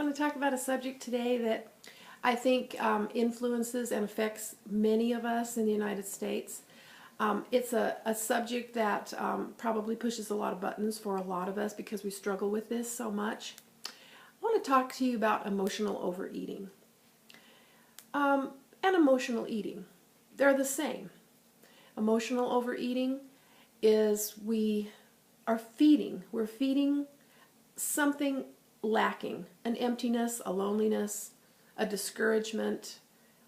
want to talk about a subject today that I think influences and affects many of us in the United States. It's a subject that probably pushes a lot of buttons for a lot of us because we struggle with this so much. I want to talk to you about emotional overeating and emotional eating. They're the same. Emotional overeating is we're feeding something lacking, an emptiness, a loneliness, a discouragement,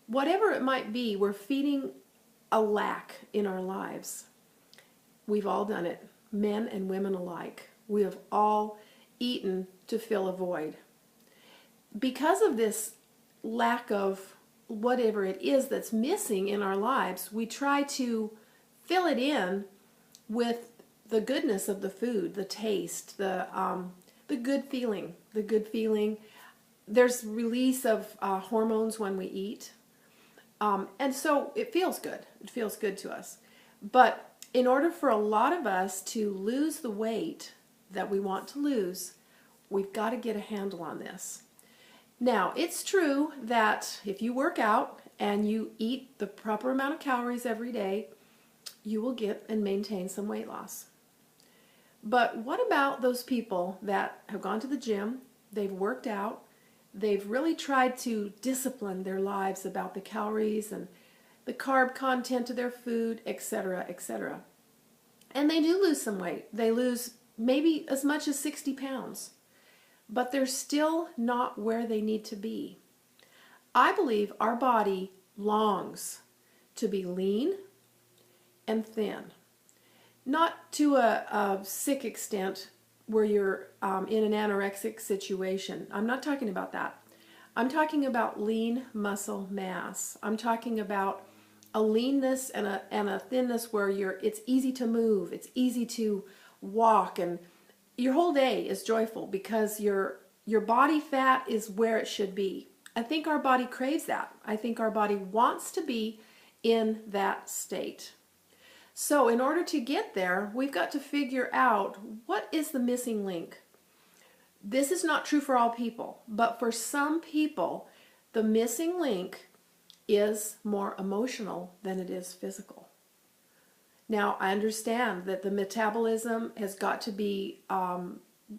whatever it might be. We're feeding a lack in our lives. We've all done it, men and women alike. We have all eaten to fill a void. Because of this lack of whatever it is that's missing in our lives, we try to fill it in with the goodness of the food, the taste, the good feeling, There's release of hormones when we eat. And so it feels good. It feels good to us. But in order for a lot of us to lose the weight that we want to lose, we've got to get a handle on this. Now, it's true that if you work out and you eat the proper amount of calories every day, you will get and maintain some weight loss. But what about those people that have gone to the gym, they've worked out, they've really tried to discipline their lives about the calories and the carb content of their food, etc., etc. And they do lose some weight. They lose maybe as much as 60 pounds. But they're still not where they need to be. I believe our body longs to be lean and thin. Not to a sick extent where you're in an anorexic situation. I'm not talking about that. I'm talking about lean muscle mass. I'm talking about a leanness and a thinness where it's easy to move, it's easy to walk, and your whole day is joyful because your body fat is where it should be. I think our body craves that. I think our body wants to be in that state. So in order to get there, we've got to figure out what is the missing link. This is not true for all people, but for some people, the missing link is more emotional than it is physical. Now, I understand that the metabolism has got to be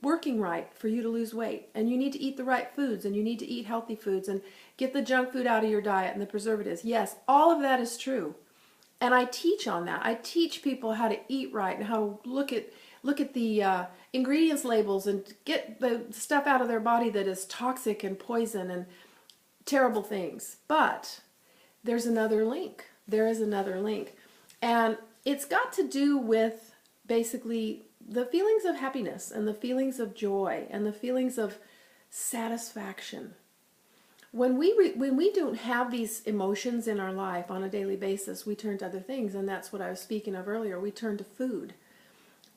working right for you to lose weight, and you need to eat the right foods, and you need to eat healthy foods, and get the junk food out of your diet and the preservatives. Yes, all of that is true. And I teach on that. I teach people how to eat right and how to look at the ingredients labels and get the stuff out of their body that is toxic and poison and terrible things. But there's another link. There is another link. And it's got to do with basically the feelings of happiness and the feelings of joy and the feelings of satisfaction. When we don't have these emotions in our life on a daily basis, we turn to other things, and that's what I was speaking of earlier. We turn to food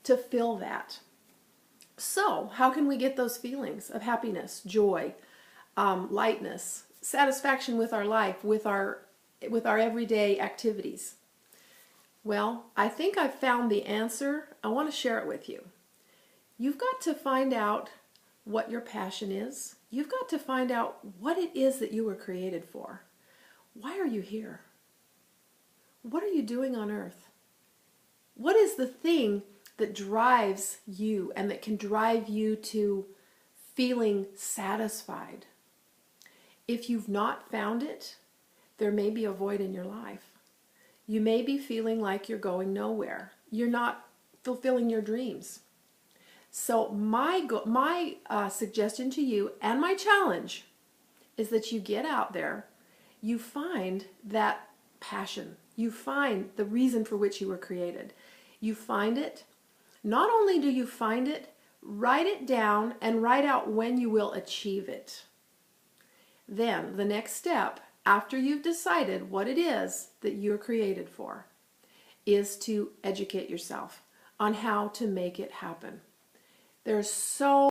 to fill that. So how can we get those feelings of happiness, joy, lightness, satisfaction with our life, with our everyday activities? Well, I think I've found the answer. I want to share it with you. You've got to find out what your passion is. You've got to find out what it is that you were created for. Why are you here? What are you doing on earth? What is the thing that drives you and that can drive you to feeling satisfied? If you've not found it, there may be a void in your life. You may be feeling like you're going nowhere. You're not fulfilling your dreams. So my suggestion to you and my challenge is that you get out there, you find that passion, you find the reason for which you were created. You find it. Not only do you find it, write it down and write out when you will achieve it. Then the next step, after you've decided what it is that you're created for, is to educate yourself on how to make it happen. There's so